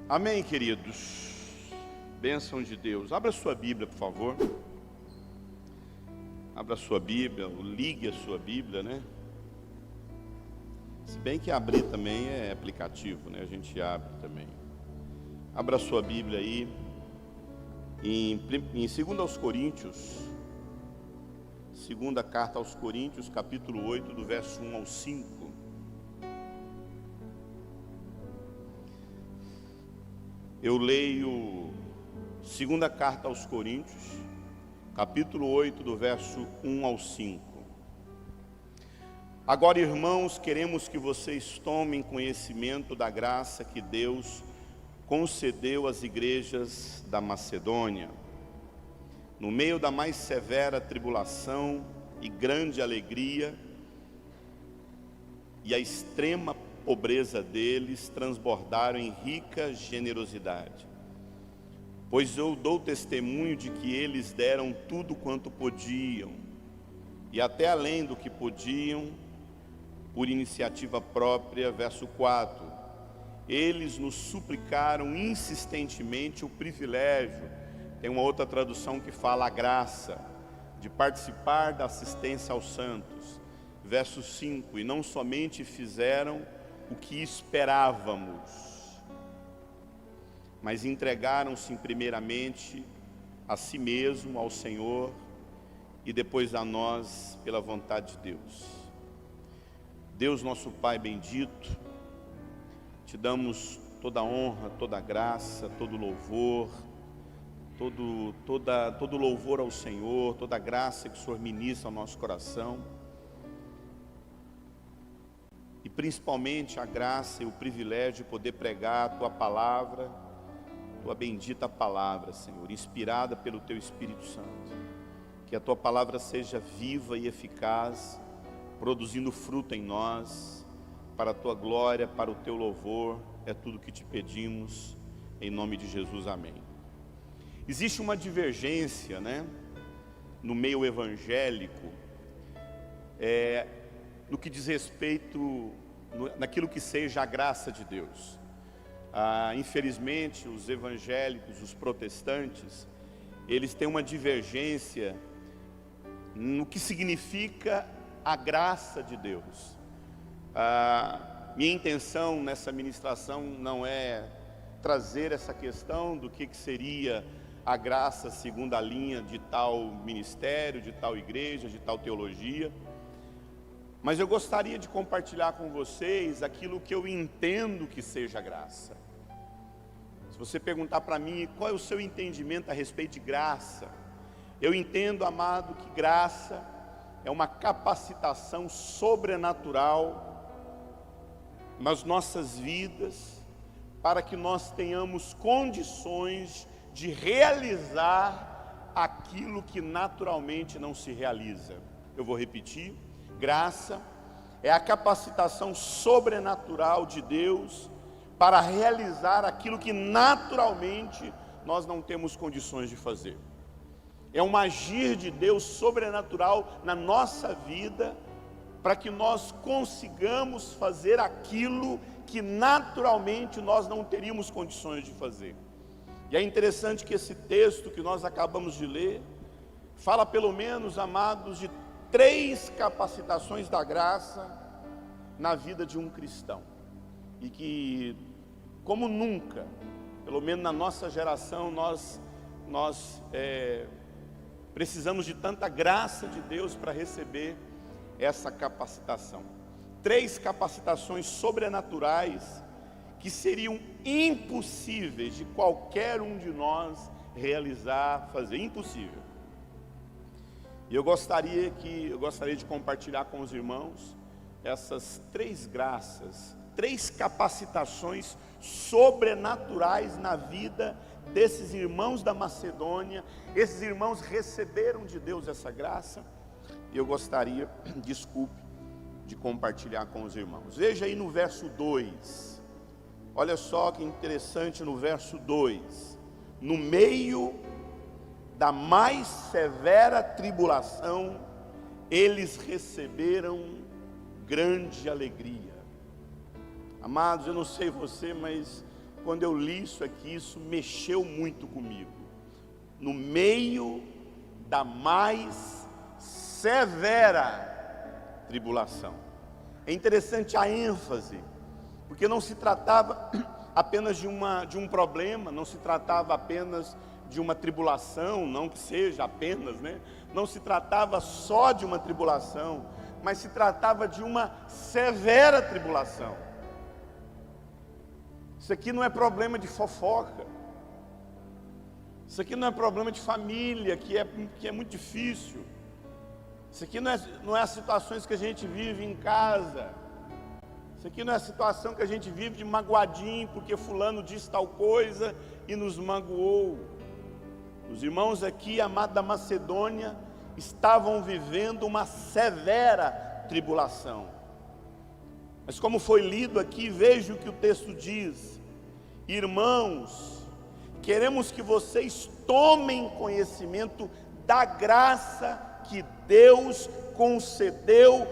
Amém, queridos. Bênção de Deus. Abra sua Bíblia, por favor. Abra sua Bíblia, ou ligue a sua Bíblia, né? Se bem que abrir também é aplicativo, né? A gente abre também. Abra sua Bíblia aí em 2 Coríntios, segunda carta aos Coríntios, capítulo 8, do verso 1 ao 5. Eu leio segunda carta aos Coríntios, capítulo 8, do verso 1 ao 5. Agora, irmãos, queremos que vocês tomem conhecimento da graça que Deus concedeu às igrejas da Macedônia. No meio da mais severa tribulação e grande alegria, e a extrema pobreza deles transbordaram em rica generosidade. Pois eu dou testemunho de que eles deram tudo quanto podiam, e até além do que podiam, por iniciativa própria. Verso 4, eles nos suplicaram insistentemente o privilégio, tem uma outra tradução que fala a graça, de participar da assistência aos santos. Verso 5, e não somente fizeram o que esperávamos, mas entregaram-se primeiramente a si mesmo, ao Senhor, e depois a nós, pela vontade de Deus. Deus, nosso Pai bendito, te damos toda a honra, toda a graça, todo louvor, todo louvor ao Senhor, toda a graça que o Senhor ministra ao nosso coração, e principalmente a graça e o privilégio de poder pregar a Tua palavra, Tua bendita palavra, Senhor, inspirada pelo Teu Espírito Santo. Que a Tua palavra seja viva e eficaz, produzindo fruto em nós, para a Tua glória, para o Teu louvor. É tudo que te pedimos, em nome de Jesus, amém. Existe uma divergência, né, no meio evangélico, no que diz respeito, naquilo que seja a graça de Deus. Infelizmente, os evangélicos, os protestantes, eles têm uma divergência no que significa a graça de Deus. Minha intenção nessa ministração não é trazer essa questão do que seria a graça segundo a linha de tal ministério, de tal igreja, de tal teologia, mas eu gostaria de compartilhar com vocês aquilo que eu entendo que seja graça. Se você perguntar para mim qual é o seu entendimento a respeito de graça, eu entendo, amado, que graça é uma capacitação sobrenatural nas nossas vidas, para que nós tenhamos condições de realizar aquilo que naturalmente não se realiza. Eu vou repetir: graça é a capacitação sobrenatural de Deus para realizar aquilo que naturalmente nós não temos condições de fazer. É um agir de Deus sobrenatural na nossa vida, para que nós consigamos fazer aquilo que naturalmente nós não teríamos condições de fazer. E é interessante que esse texto que nós acabamos de ler, fala pelo menos, amados, de 3 capacitações da graça na vida de um cristão. E que, como nunca, pelo menos na nossa geração, nós precisamos de tanta graça de Deus para receber essa capacitação. 3 capacitações sobrenaturais que seriam impossíveis de qualquer um de nós realizar, fazer, impossível. E eu gostaria de compartilhar com os irmãos essas 3 graças, 3 capacitações sobrenaturais na vida desses irmãos da Macedônia. Esses irmãos receberam de Deus essa graça, e eu gostaria, de compartilhar com os irmãos. Veja aí no verso 2, olha só que interessante no verso 2: no meio da mais severa tribulação, eles receberam grande alegria. Amados, eu não sei você, mas quando eu li isso aqui, isso mexeu muito comigo. No meio da mais severa tribulação. É interessante a ênfase, porque não se tratava apenas de um problema, não se tratava apenas de uma tribulação, não que seja apenas, né? Não se tratava só de uma tribulação, mas se tratava de uma severa tribulação. Isso aqui não é problema de fofoca, isso aqui não é problema de família, que é muito difícil. Isso aqui não é as situações que a gente vive em casa. Isso aqui não é a situação que a gente vive de magoadinho, porque fulano disse tal coisa e nos magoou. Os irmãos aqui, amados da Macedônia, estavam vivendo uma severa tribulação. Mas como foi lido aqui, veja o que o texto diz: irmãos, queremos que vocês tomem conhecimento da graça que Deus concedeu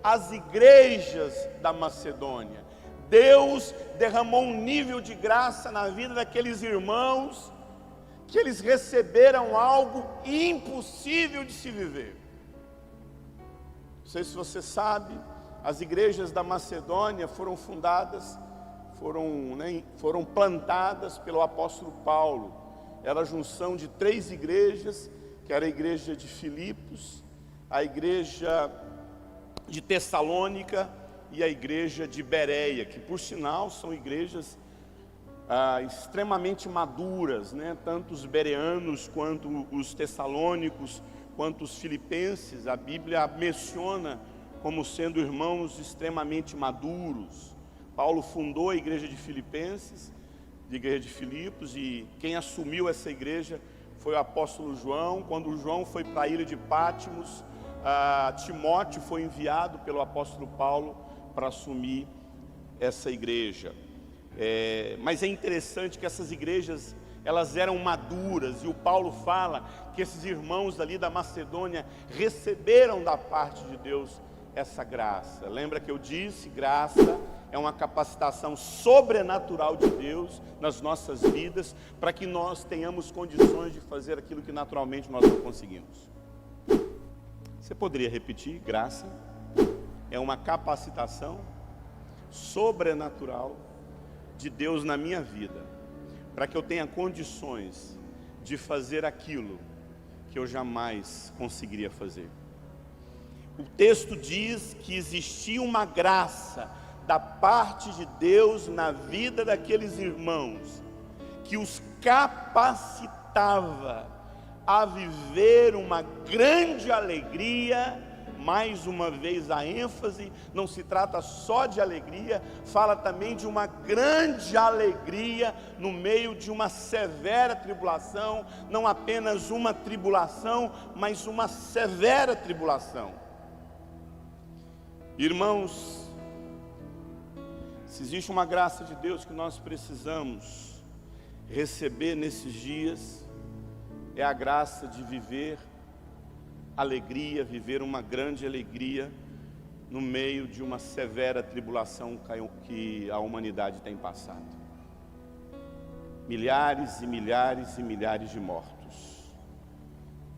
às igrejas da Macedônia. Deus derramou um nível de graça na vida daqueles irmãos, que eles receberam algo impossível de se viver. Não sei se você sabe, as igrejas da Macedônia foram fundadas, foram plantadas pelo apóstolo Paulo. Era a junção de 3 igrejas, que era a igreja de Filipos, a igreja de Tessalônica e a igreja de Bereia, que por sinal são igrejas extremamente maduras, né? Tanto os bereanos quanto os tessalônicos, quanto os filipenses, a Bíblia menciona como sendo irmãos extremamente maduros. Paulo fundou a igreja de Filipenses, a igreja de Filipos, e quem assumiu essa igreja foi o apóstolo João. Quando João foi para a ilha de Pátimos, Timóteo foi enviado pelo apóstolo Paulo para assumir essa igreja. Mas é interessante que essas igrejas, elas eram maduras, e o Paulo fala que esses irmãos ali da Macedônia receberam da parte de Deus essa graça. Lembra que eu disse, graça é uma capacitação sobrenatural de Deus nas nossas vidas, para que nós tenhamos condições de fazer aquilo que naturalmente nós não conseguimos. Você poderia repetir? Graça é uma capacitação sobrenatural de Deus na minha vida, para que eu tenha condições de fazer aquilo que eu jamais conseguiria fazer. O texto diz que existia uma graça da parte de Deus na vida daqueles irmãos, que os capacitava a viver uma grande alegria. Mais uma vez a ênfase não se trata só de alegria, fala também de uma grande alegria no meio de uma severa tribulação, não apenas uma tribulação, mas uma severa tribulação. Irmãos, se existe uma graça de Deus que nós precisamos receber nesses dias, é a graça de viver alegria, viver uma grande alegria no meio de uma severa tribulação que a humanidade tem passado. Milhares e milhares e milhares de mortos.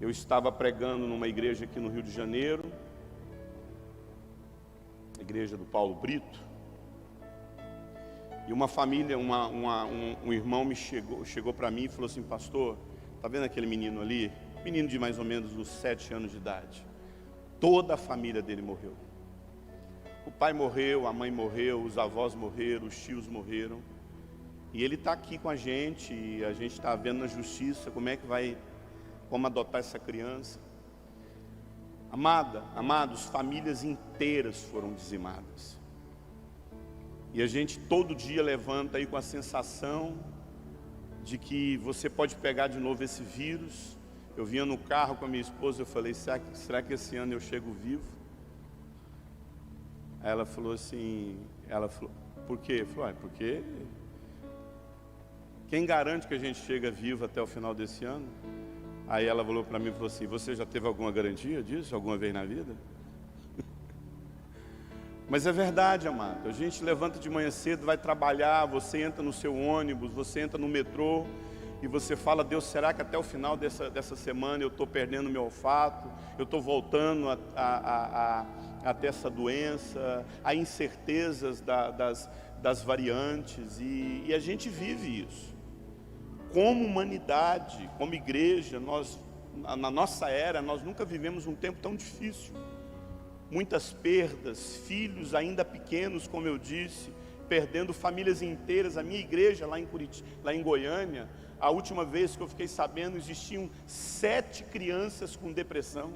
Eu estava pregando numa igreja aqui no Rio de Janeiro, a igreja do Paulo Brito, e uma família, um irmão chegou para mim e falou assim: pastor, está vendo aquele menino ali? Menino de mais ou menos uns 7 anos de idade. Toda a família dele morreu. O pai morreu, a mãe morreu, os avós morreram, os tios morreram. E ele está aqui com a gente, e a gente está vendo na justiça como adotar essa criança. Amados, famílias inteiras foram dizimadas. E a gente todo dia levanta aí com a sensação de que você pode pegar de novo esse vírus. Eu vinha no carro com a minha esposa, eu falei: será que esse ano eu chego vivo? Aí ela falou assim, por quê? Eu falei: porque quem garante que a gente chega vivo até o final desse ano? Aí ela falou para mim e falou assim: você já teve alguma garantia disso, alguma vez na vida? Mas é verdade, amado, a gente levanta de manhã cedo, vai trabalhar, você entra no seu ônibus, você entra no metrô, e você fala: Deus, será que até o final dessa semana eu estou perdendo meu olfato, eu estou voltando a ter essa doença, há incertezas das variantes, e a gente vive isso. Como humanidade, como igreja, na nossa era, nós nunca vivemos um tempo tão difícil. Muitas perdas, filhos ainda pequenos, como eu disse, perdendo famílias inteiras. A minha igreja lá em Goiânia, a última vez que eu fiquei sabendo, existiam 7 crianças com depressão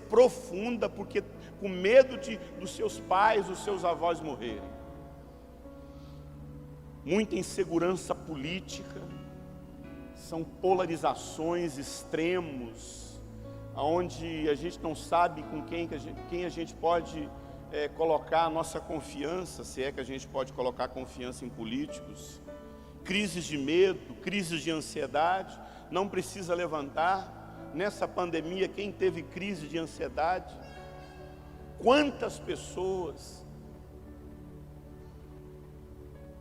profunda, porque com medo dos seus pais, dos seus avós morrerem. Muita insegurança política, são polarizações, extremos, onde a gente não sabe com quem a gente pode colocar a nossa confiança, se é que a gente pode colocar confiança em políticos. Crises de medo, crises de ansiedade, não precisa levantar. Nessa pandemia, quem teve crise de ansiedade? Quantas pessoas?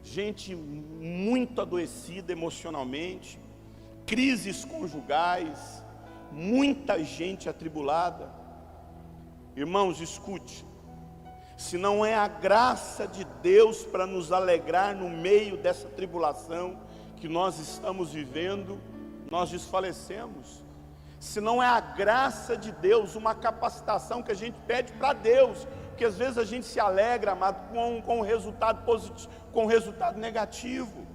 Gente muito adoecida emocionalmente, crises conjugais, muita gente atribulada. Irmãos, escute, se não é a graça de Deus para nos alegrar no meio dessa tribulação que nós estamos vivendo, nós desfalecemos. Se não é a graça de Deus, uma capacitação que a gente pede para Deus, porque às vezes a gente se alegra, amado, com o resultado positivo, com o resultado negativo.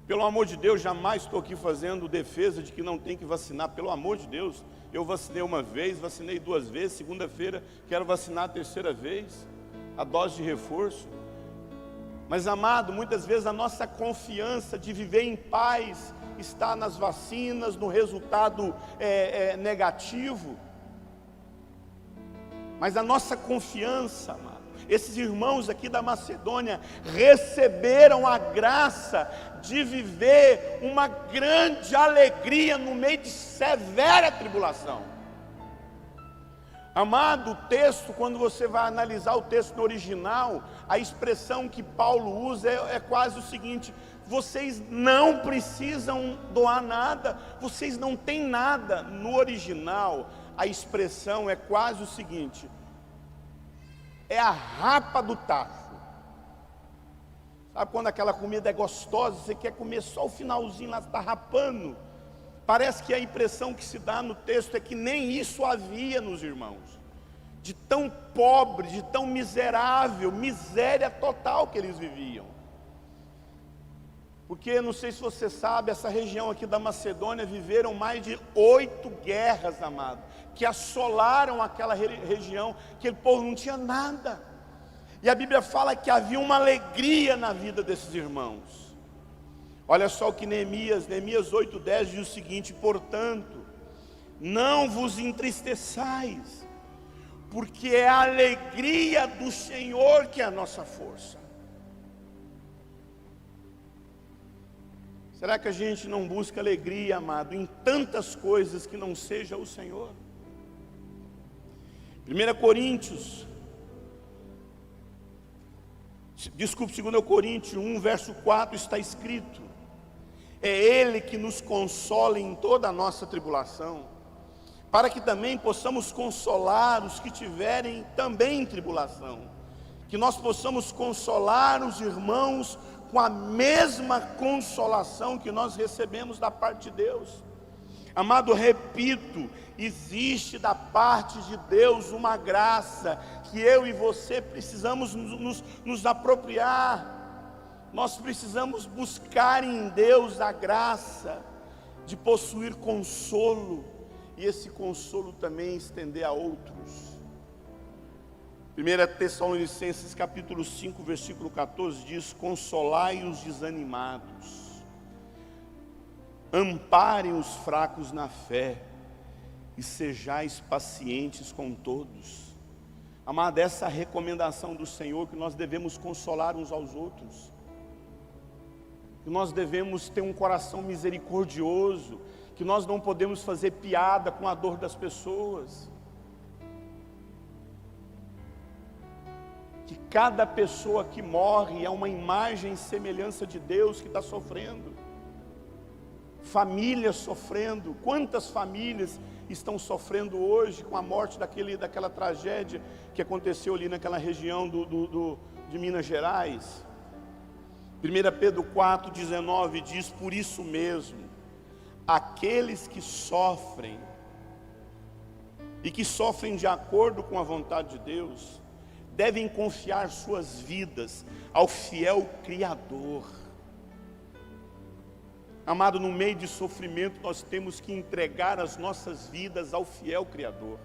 Pelo amor de Deus, jamais estou aqui fazendo defesa de que não tem que vacinar. Pelo amor de Deus, eu vacinei uma vez, vacinei 2 vezes, segunda-feira quero vacinar a 3ª vez, a dose de reforço. Mas, amado, muitas vezes a nossa confiança de viver em paz está nas vacinas, no resultado negativo. Mas a nossa confiança, amado, esses irmãos aqui da Macedônia receberam a graça de viver uma grande alegria no meio de severa tribulação. Amado, o texto, quando você vai analisar o texto no original, a expressão que Paulo usa é quase o seguinte: vocês não precisam doar nada, vocês não têm nada. No original, a expressão é quase o seguinte: é a rapa do tacho. Sabe quando aquela comida é gostosa, você quer comer só o finalzinho, lá está rapando? Parece que a impressão que se dá no texto é que nem isso havia nos irmãos. De tão pobre, de tão miserável, miséria total que eles viviam. Porque, não sei se você sabe, essa região aqui da Macedônia viveram mais de 8 guerras, amado, que assolaram aquela região, aquele povo não tinha nada. E a Bíblia fala que havia uma alegria na vida desses irmãos. Olha só o que Neemias 8:10 diz o seguinte: portanto, não vos entristeçais, porque é a alegria do Senhor que é a nossa força. Será que a gente não busca alegria, amado, em tantas coisas que não seja o Senhor? 2 Coríntios 1, verso 4 está escrito: é Ele que nos consola em toda a nossa tribulação, para que também possamos consolar os que tiverem também em tribulação, que nós possamos consolar os irmãos com a mesma consolação que nós recebemos da parte de Deus. Amado, repito, existe da parte de Deus uma graça que eu e você precisamos nos apropriar. Nós precisamos buscar em Deus a graça de possuir consolo, e esse consolo também estender a outros. 1 Tessalonicenses capítulo 5, versículo 14 diz: consolai os desanimados, amparem os fracos na fé, e sejais pacientes com todos. Amado, essa é a recomendação do Senhor, que nós devemos consolar uns aos outros, que nós devemos ter um coração misericordioso, que nós não podemos fazer piada com a dor das pessoas. cada pessoa que morre é uma imagem e semelhança de Deus que está sofrendo. Famílias sofrendo. Quantas famílias estão sofrendo hoje com a morte daquela tragédia que aconteceu ali naquela região de Minas Gerais? 1 Pedro 4,19 diz: por isso mesmo, aqueles que sofrem, e que sofrem de acordo com a vontade de Deus, devem confiar suas vidas ao fiel Criador. Amado, no meio de sofrimento, nós temos que entregar as nossas vidas ao fiel Criador.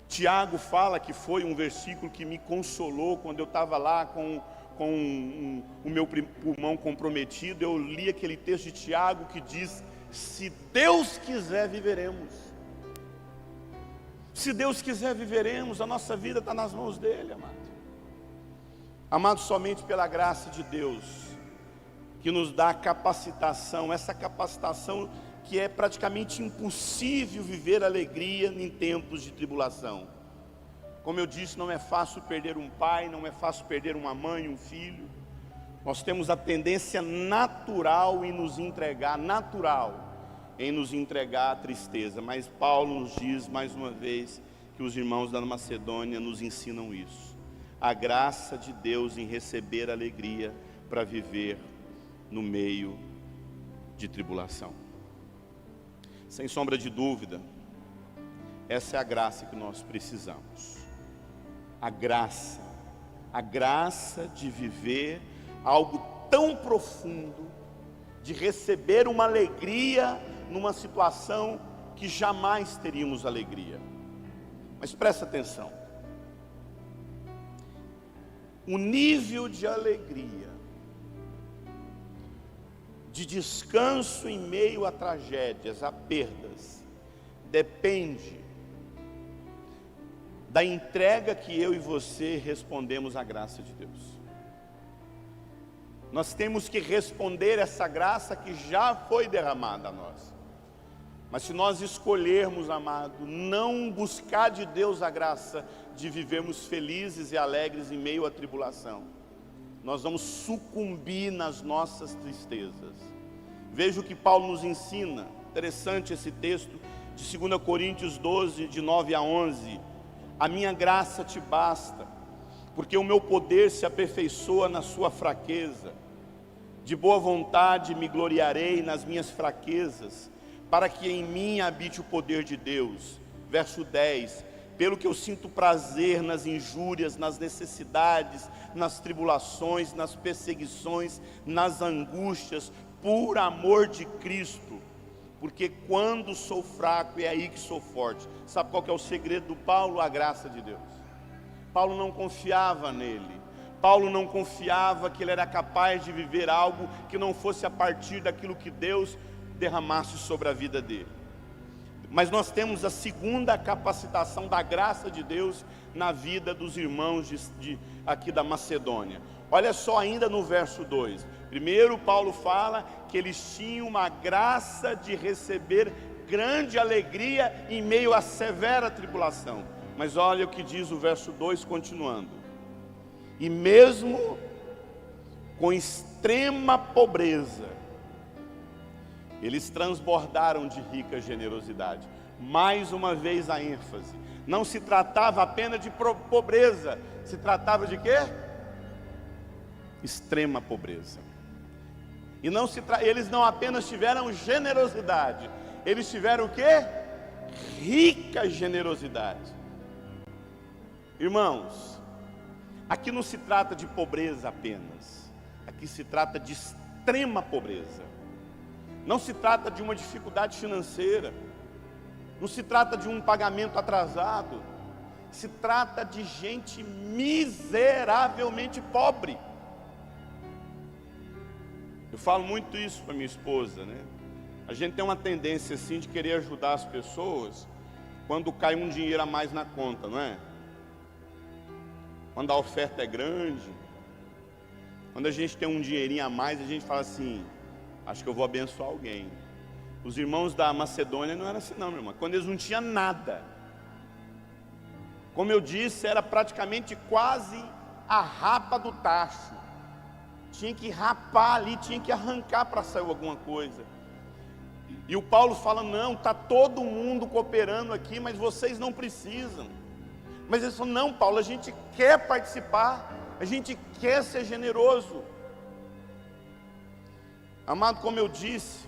Tiago fala que foi um versículo que me consolou quando eu estava lá com o meu pulmão comprometido. Eu li aquele texto de Tiago que diz: se Deus quiser, viveremos. Se Deus quiser, viveremos. A nossa vida está nas mãos dele, amado. Amado, somente pela graça de Deus que nos dá a capacitação, essa capacitação que é praticamente impossível viver alegria em tempos de tribulação. Como eu disse, não é fácil perder um pai, não é fácil perder uma mãe, um filho. Nós temos a tendência natural em nos entregar à tristeza. Mas Paulo nos diz mais uma vez que os irmãos da Macedônia nos ensinam isso. A graça de Deus em receber alegria para viver no meio de tribulação. Sem sombra de dúvida, essa é a graça que nós precisamos. A graça de viver algo tão profundo, de receber uma alegria numa situação que jamais teríamos alegria. Mas presta atenção, o nível de alegria, de descanso em meio a tragédias, a perdas, depende da entrega que eu e você respondemos à graça de Deus. Nós temos que responder essa graça que já foi derramada a nós. Mas se nós escolhermos, amado, não buscar de Deus a graça de vivermos felizes e alegres em meio à tribulação, nós vamos sucumbir nas nossas tristezas. Veja o que Paulo nos ensina. Interessante esse texto de 2 Coríntios 12, de 9 a 11. A minha graça te basta, porque o meu poder se aperfeiçoa na sua fraqueza. De boa vontade me gloriarei nas minhas fraquezas, para que em mim habite o poder de Deus. Verso 10. Pelo que eu sinto prazer nas injúrias, nas necessidades, nas tribulações, nas perseguições, nas angústias, por amor de Cristo. Porque quando sou fraco, é aí que sou forte. Sabe qual que é o segredo do Paulo? A graça de Deus. Paulo não confiava nele. Paulo não confiava que ele era capaz de viver algo que não fosse a partir daquilo que Deus derramasse sobre a vida dele. Mas nós temos a segunda capacitação da graça de Deus na vida dos irmãos aqui da Macedônia. Olha só ainda no verso 2. Primeiro Paulo fala que eles tinham uma graça de receber grande alegria em meio à severa tribulação. Mas olha o que diz o verso 2 continuando. E mesmo com extrema pobreza, eles transbordaram de rica generosidade. Mais uma vez a ênfase. Não se tratava apenas de pobreza. Se tratava de quê? Extrema pobreza. E eles não apenas tiveram generosidade. Eles tiveram o quê? Rica generosidade. Irmãos, aqui não se trata de pobreza apenas. Aqui se trata de extrema pobreza. Não se trata de uma dificuldade financeira. Não se trata de um pagamento atrasado. Se trata de gente miseravelmente pobre. Eu falo muito isso para minha esposa, né? A gente tem uma tendência assim de querer ajudar as pessoas quando cai um dinheiro a mais na conta, não é? Quando a oferta é grande, quando a gente tem um dinheirinho a mais, a gente fala assim: acho que eu vou abençoar alguém. Os irmãos da Macedônia não eram assim não, meu irmão. Quando eles não tinham nada, Como eu disse, era praticamente quase a rapa do tacho. Tinha que rapar ali, tinha que arrancar para sair alguma coisa. E o Paulo fala, não, está todo mundo cooperando aqui, mas vocês não precisam. Mas eles falam, não, Paulo, a gente quer participar, a gente quer ser generoso. Amado, como eu disse,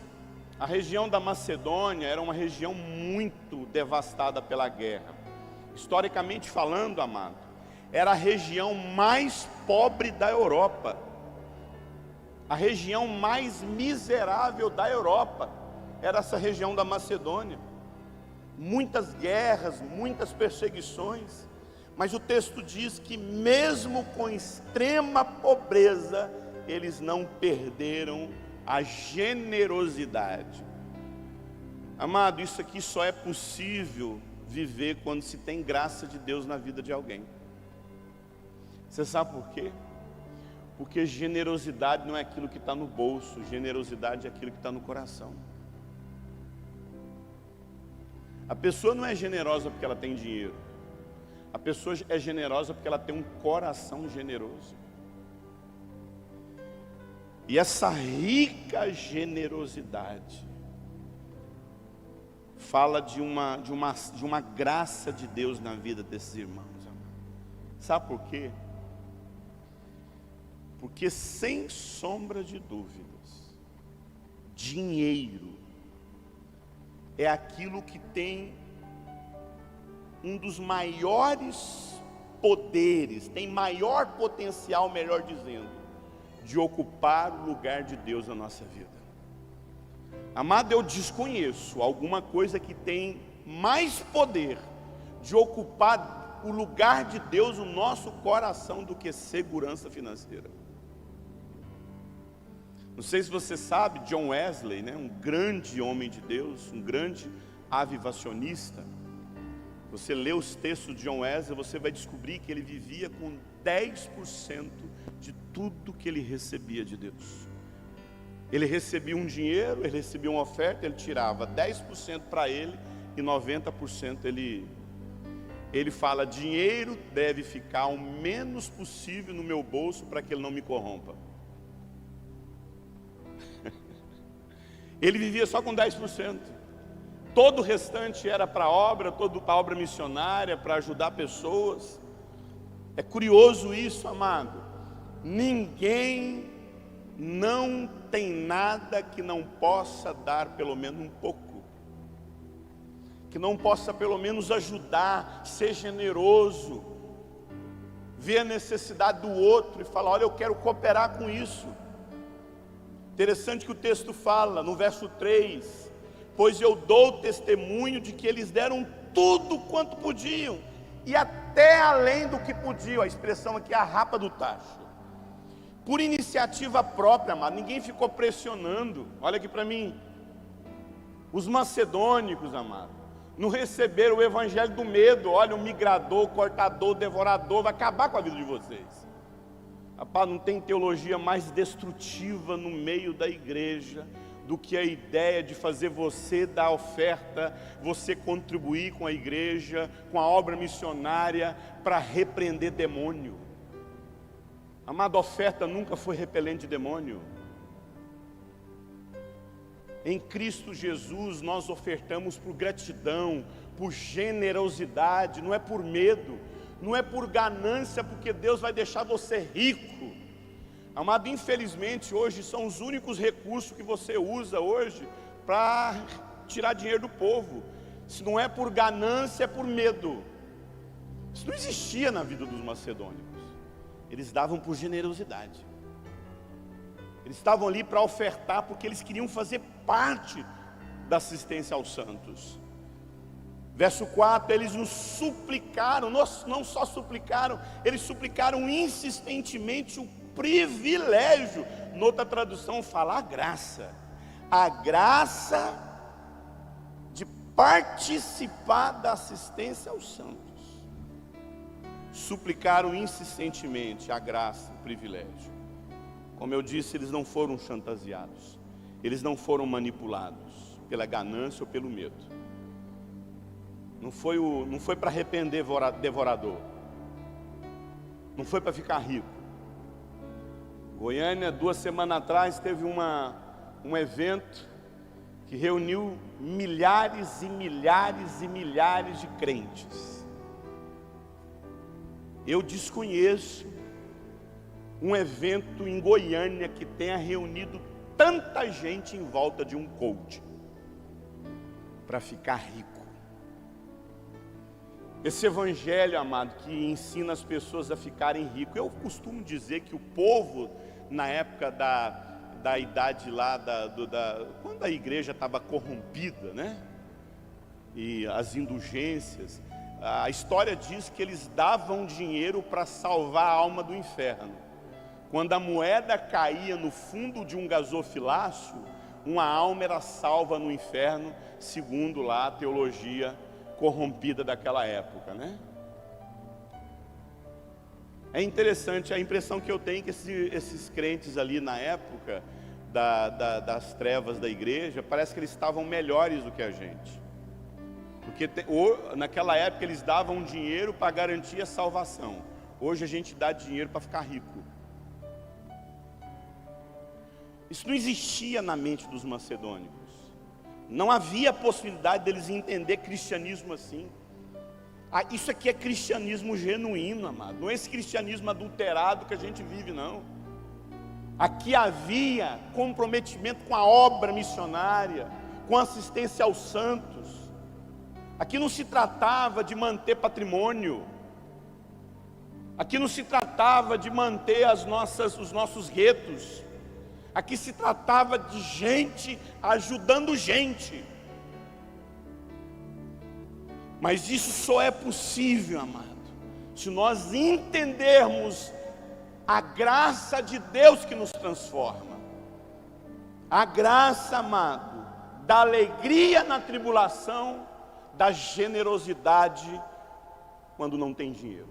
a região da Macedônia era uma região muito devastada pela guerra. Historicamente falando, amado, era a região mais pobre da Europa, a região mais miserável da Europa, era essa região da Macedônia. Muitas guerras, muitas perseguições, mas o texto diz que mesmo com extrema pobreza, eles não perderam a generosidade. Amado, isso aqui só é possível viver quando se tem graça de Deus na vida de alguém. Você sabe por quê? Porque generosidade não é aquilo que está no bolso, generosidade é aquilo que está no coração. A pessoa não é generosa porque ela tem dinheiro, a pessoa é generosa porque ela tem um coração generoso. E essa rica generosidade fala de uma graça de Deus na vida desses irmãos. Sabe por quê? Porque sem sombra de dúvidas, dinheiro é aquilo que tem um dos maiores poderes, tem maior potencial, melhor dizendo, de ocupar o lugar de Deus na nossa vida. Amado, eu desconheço alguma coisa que tem mais poder de ocupar o lugar de Deus no nosso coração do que segurança financeira. Não sei se você sabe, John Wesley, né, um grande homem de Deus, um grande avivacionista. Você lê os textos de John Wesley, você vai descobrir que ele vivia com 10% de tudo que ele recebia de Deus. Ele recebia um dinheiro, ele recebia uma oferta, ele tirava 10% para ele e 90% ele fala, dinheiro deve ficar o menos possível no meu bolso para que ele não me corrompa. Ele vivia só com 10%. Todo o restante era para a obra, toda a obra missionária, para ajudar pessoas. É curioso isso, amado. Ninguém não tem nada que não possa dar pelo menos um pouco, que não possa pelo menos ajudar, ser generoso, ver a necessidade do outro e falar, olha, eu quero cooperar com isso. Interessante que o texto fala, no verso 3, pois eu dou testemunho de que eles deram tudo quanto podiam, e até além do que podiam, a expressão aqui é a rapa do tacho, por iniciativa própria, amado, ninguém ficou pressionando. Olha aqui para mim, os macedônicos, amado, não receberam o evangelho do medo. Olha, o migrador, o cortador, o devorador vai acabar com a vida de vocês. Rapaz, não tem teologia mais destrutiva no meio da igreja do que a ideia de fazer você dar oferta, você contribuir com a igreja, com a obra missionária, para repreender demônio. Amado, a oferta nunca foi repelente de demônio. Em Cristo Jesus nós ofertamos por gratidão, por generosidade, não é por medo, não é por ganância, porque Deus vai deixar você rico. Amado, infelizmente hoje são os únicos recursos que você usa hoje para tirar dinheiro do povo. Se não é por ganância, é por medo. Isso não existia na vida dos macedônicos. Eles davam por generosidade. Eles estavam ali para ofertar porque eles queriam fazer parte da assistência aos santos. Verso 4, eles nos suplicaram, não só suplicaram, eles suplicaram insistentemente o privilégio. Noutra tradução fala a graça de participar da assistência aos santos. Suplicaram insistentemente a graça, o privilégio. Como eu disse, eles não foram chantageados, eles não foram manipulados pela ganância ou pelo medo. Não foi para arrepender devorador. Não foi para ficar rico. Goiânia, 2 semanas atrás, teve um evento que reuniu milhares e milhares e milhares de crentes. Eu desconheço um evento em Goiânia que tenha reunido tanta gente em volta de um coach para ficar rico. Esse evangelho, amado, que ensina as pessoas a ficarem ricos. Eu costumo dizer que o povo, na época da idade lá, quando a igreja estava corrompida, né? E as indulgências, a história diz que eles davam dinheiro para salvar a alma do inferno. Quando a moeda caía no fundo de um gasofilácio, uma alma era salva no inferno, segundo lá a teologia corrompida daquela época, né? É interessante, a impressão que eu tenho é que esses crentes ali na época das trevas da igreja, parece que eles estavam melhores do que a gente. Porque naquela época eles davam dinheiro para garantir a salvação. Hoje a gente dá dinheiro para ficar rico. Isso não existia na mente dos macedônicos. Não havia possibilidade deles entender cristianismo assim. Isso aqui é cristianismo genuíno, amado. Não é esse cristianismo adulterado que a gente vive, não. Aqui havia comprometimento com a obra missionária, com assistência aos santos. Aqui não se tratava de manter patrimônio. Aqui não se tratava de manter os nossos guetos. Aqui se tratava de gente ajudando gente. Mas isso só é possível, amado, se nós entendermos a graça de Deus que nos transforma. A graça, amado, da alegria na tribulação, da generosidade quando não tem dinheiro.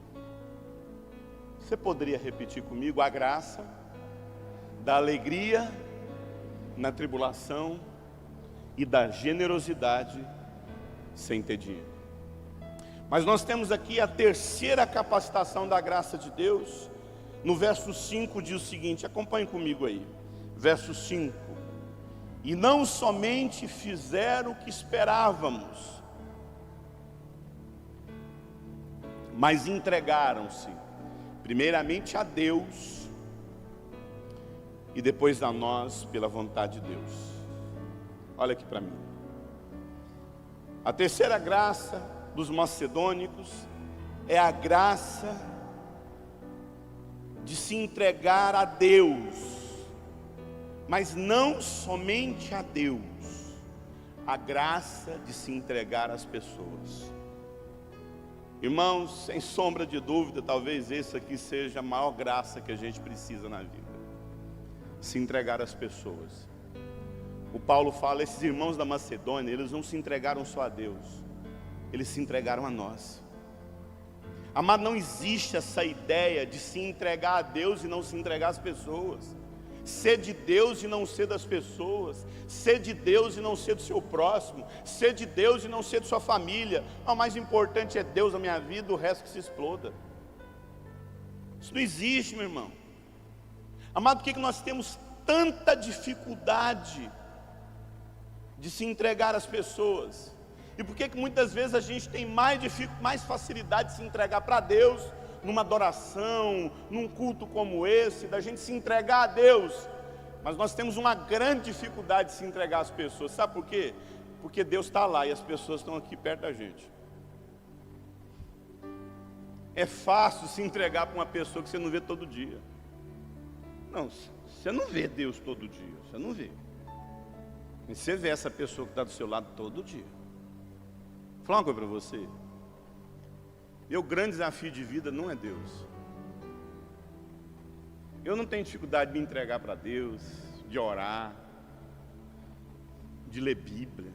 Você poderia repetir comigo? A graça da alegria na tribulação e da generosidade sem ter dinheiro. Mas nós temos aqui a terceira capacitação da graça de Deus. No verso 5 diz o seguinte, acompanhe comigo aí. Verso 5. E não somente fizeram o que esperávamos, mas entregaram-se primeiramente a Deus e depois a nós pela vontade de Deus. Olha aqui para mim. A terceira graça dos macedônicos é a graça de se entregar a Deus, mas não somente a Deus, a graça de se entregar às pessoas. Irmãos, sem sombra de dúvida, talvez essa aqui seja a maior graça que a gente precisa na vida. Se entregar às pessoas. O Paulo fala, esses irmãos da Macedônia, eles não se entregaram só a Deus, eles se entregaram a nós. Amado, não existe essa ideia de se entregar a Deus e não se entregar às pessoas. Ser de Deus e não ser das pessoas. Ser de Deus e não ser do seu próximo. Ser de Deus e não ser de sua família. O mais importante é Deus na minha vida, o resto que se exploda. Isso não existe, meu irmão. Amado, por que nós temos tanta dificuldade de se entregar às pessoas? E por que muitas vezes a gente tem mais facilidade de se entregar para Deus, numa adoração, num culto como esse, da gente se entregar a Deus, mas nós temos uma grande dificuldade de se entregar às pessoas. Sabe por quê? Porque Deus está lá e as pessoas estão aqui perto da gente. É fácil se entregar para uma pessoa que você não vê todo dia. Não, você não vê Deus todo dia, você não vê. Mas você vê essa pessoa que está do seu lado todo dia. Vou falar uma coisa para você. Meu grande desafio de vida não é Deus. Eu não tenho dificuldade de me entregar para Deus, de orar, de ler Bíblia.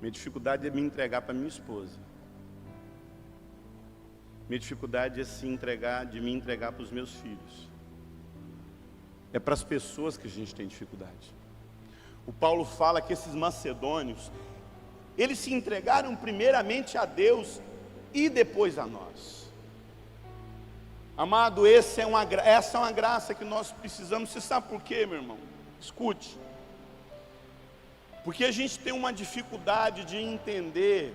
Minha dificuldade é me entregar para minha esposa. Minha dificuldade é de me entregar para os meus filhos. É para as pessoas que a gente tem dificuldade. O Paulo fala que esses macedônios, Eles se entregaram primeiramente a Deus e depois a nós. Amado, essa é uma graça que nós precisamos. Você sabe por quê, meu irmão? Escute. Porque a gente tem uma dificuldade de entender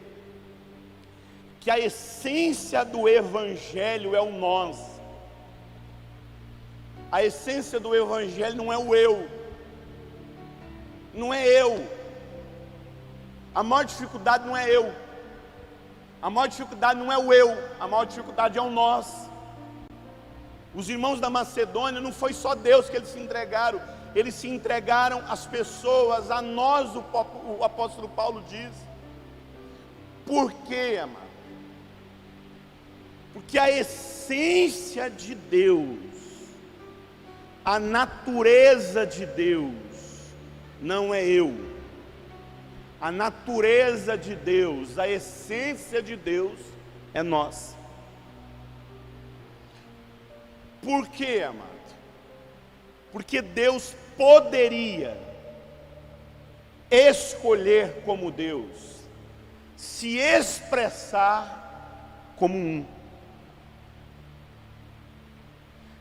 que a essência do Evangelho é o nós. A essência do Evangelho não é o eu. Não é eu. A maior dificuldade não é eu. A maior dificuldade não é o eu. A maior dificuldade é o nós. Os irmãos da Macedônia, não foi só Deus que eles se entregaram. Eles se entregaram às pessoas, a nós, o apóstolo Paulo diz. Por quê, amado? Porque a essência de Deus, a natureza de Deus, não é eu. A natureza de Deus, a essência de Deus é nós. Por quê, amado? Porque Deus poderia escolher como Deus, se expressar como um.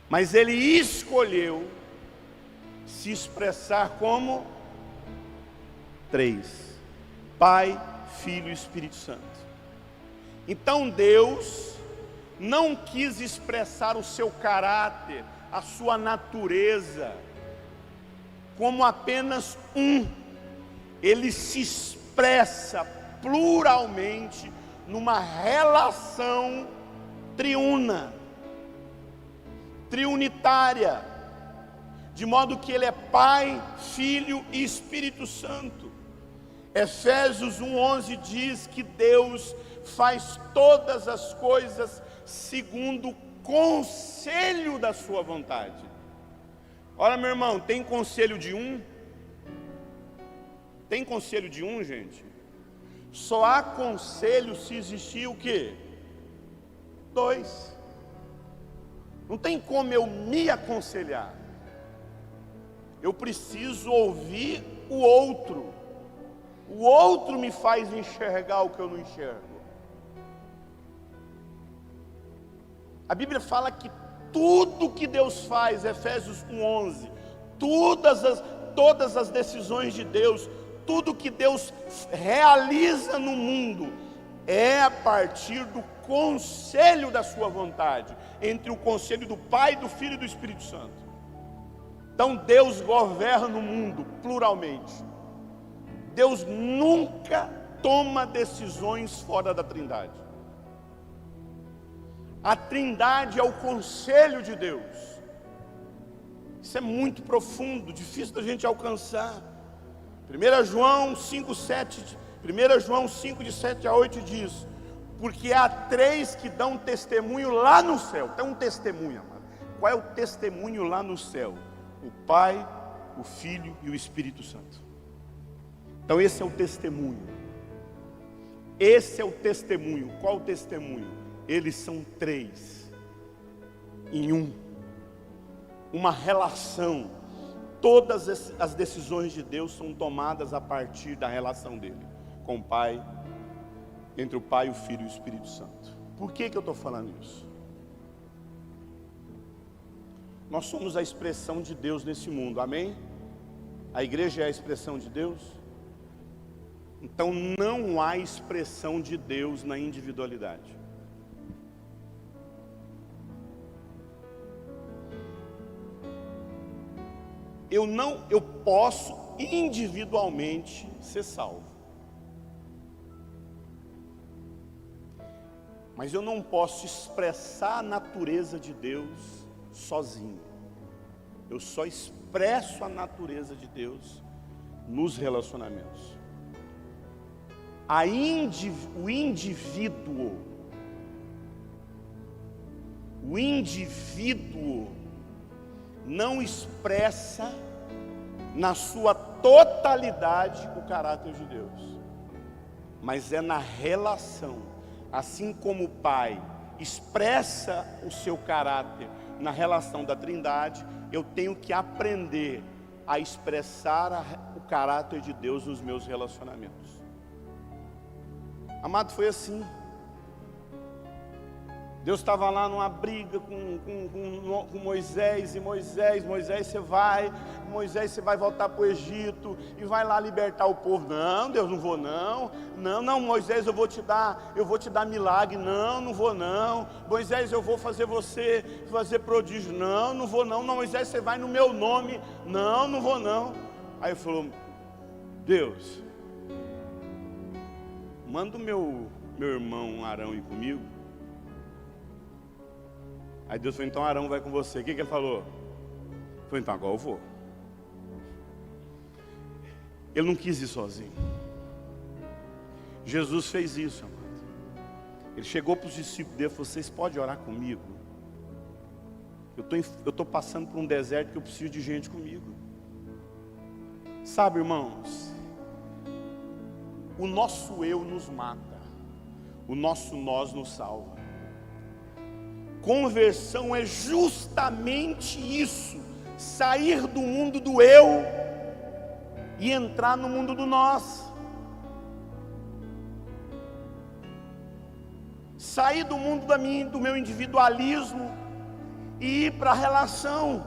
Mas Ele escolheu se expressar como três: Pai, Filho e Espírito Santo. Então Deus não quis expressar o seu caráter, a sua natureza, como apenas um. Ele se expressa pluralmente numa relação triuna, triunitária, de modo que Ele é Pai, Filho e Espírito Santo. Efésios 1:11 diz que Deus faz todas as coisas segundo o conselho da sua vontade. Olha, meu irmão, tem conselho de um? Tem conselho de um, gente? Só há conselho se existir o quê? Dois. Não tem como eu me aconselhar. Eu preciso ouvir o outro. O outro me faz enxergar o que eu não enxergo. A Bíblia fala que tudo que Deus faz, Efésios 1:11, todas as decisões de Deus, tudo que Deus realiza no mundo, é a partir do conselho da sua vontade, entre o conselho do Pai, do Filho e do Espírito Santo. Então Deus governa o mundo pluralmente. Deus nunca toma decisões fora da Trindade. A Trindade é o conselho de Deus. Isso é muito profundo, difícil da gente alcançar. 1 João 5, de 7 a 8 diz: porque há três que dão testemunho lá no céu. Tem um testemunho, amado. Qual é o testemunho lá no céu? O Pai, o Filho e o Espírito Santo. Então esse é o testemunho. Esse é o testemunho. Qual o testemunho? Eles são três em um. Uma relação. Todas as decisões de Deus são tomadas a partir da relação dele com o Pai, entre o Pai, o Filho e o Espírito Santo. Por que eu estou falando isso? Nós somos a expressão de Deus nesse mundo, amém? A igreja é a expressão de Deus. Então não há expressão de Deus na individualidade. Eu posso individualmente ser salvo, mas eu não posso expressar a natureza de Deus sozinho. Eu só expresso a natureza de Deus nos relacionamentos. O indivíduo não expressa na sua totalidade o caráter de Deus, mas é na relação. Assim como o Pai expressa o seu caráter na relação da Trindade, eu tenho que aprender a expressar o caráter de Deus nos meus relacionamentos. Amado, foi assim. Deus estava lá numa briga com Moisés, e Moisés, você vai voltar para o Egito, e vai lá libertar o povo. Não, Deus, não vou não. Não, Moisés, eu vou te dar milagre. Não vou não. Moisés, eu vou fazer você fazer prodígio. Não vou não. Não, Moisés, você vai no meu nome. Não vou não. Aí ele falou, Deus, manda o meu irmão Arão ir comigo. Aí Deus falou, então Arão vai com você. O que ele falou? Ele falou, então agora eu vou. Ele não quis ir sozinho. Jesus fez isso, amado. Ele chegou para os discípulos dele e falou, vocês podem orar comigo? Eu estou passando por um deserto que eu preciso de gente comigo. Sabe, irmãos, o nosso eu nos mata, o nosso nós nos salva. Conversão é justamente isso, sair do mundo do eu e entrar no mundo do nós. Sair do mundo do meu individualismo e ir para a relação.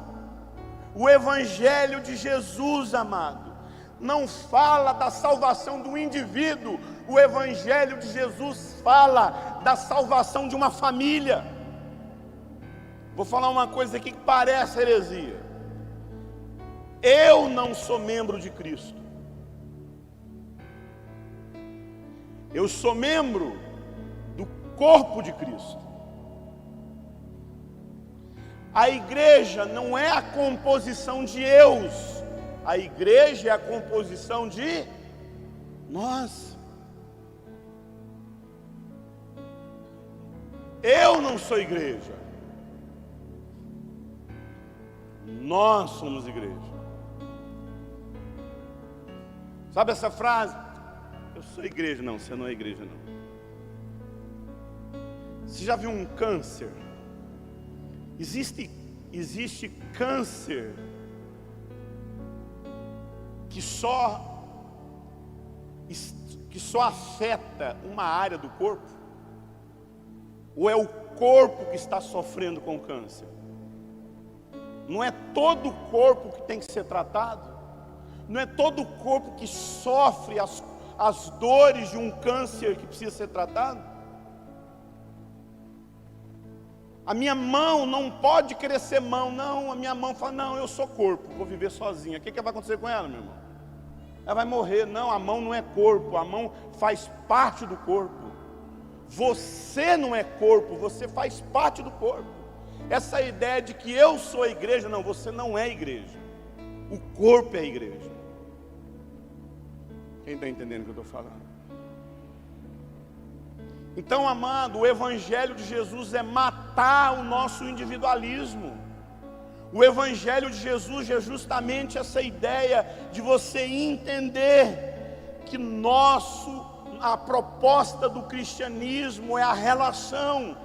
O Evangelho de Jesus, amado, não fala da salvação do indivíduo. O Evangelho de Jesus fala da salvação de uma família. Vou falar uma coisa aqui que parece heresia. Eu não sou membro de Cristo. Eu sou membro do corpo de Cristo. A igreja não é a composição de eus. A igreja é a composição de nós. Eu não sou igreja. Nós somos igreja. Sabe essa frase? Eu sou igreja. Não, você não é igreja não. Você já viu um câncer? Existe câncer que só afeta uma área do corpo? Ou é o corpo que está sofrendo com o câncer? Não é todo o corpo que tem que ser tratado? Não é todo o corpo que sofre as dores de um câncer que precisa ser tratado? A minha mão não pode querer ser mão, não. A minha mão fala, não, eu sou corpo, vou viver sozinha. O que vai acontecer com ela, meu irmão? Ela vai morrer. Não, a mão não é corpo, a mão faz parte do corpo. Você não é corpo, você faz parte do corpo. Essa ideia de que eu sou a igreja, não, você não é igreja. O corpo é a igreja. Quem está entendendo o que eu estou falando? Então, amado, o Evangelho de Jesus é matar o nosso individualismo. O Evangelho de Jesus é justamente essa ideia de você entender que a proposta do cristianismo é a relação.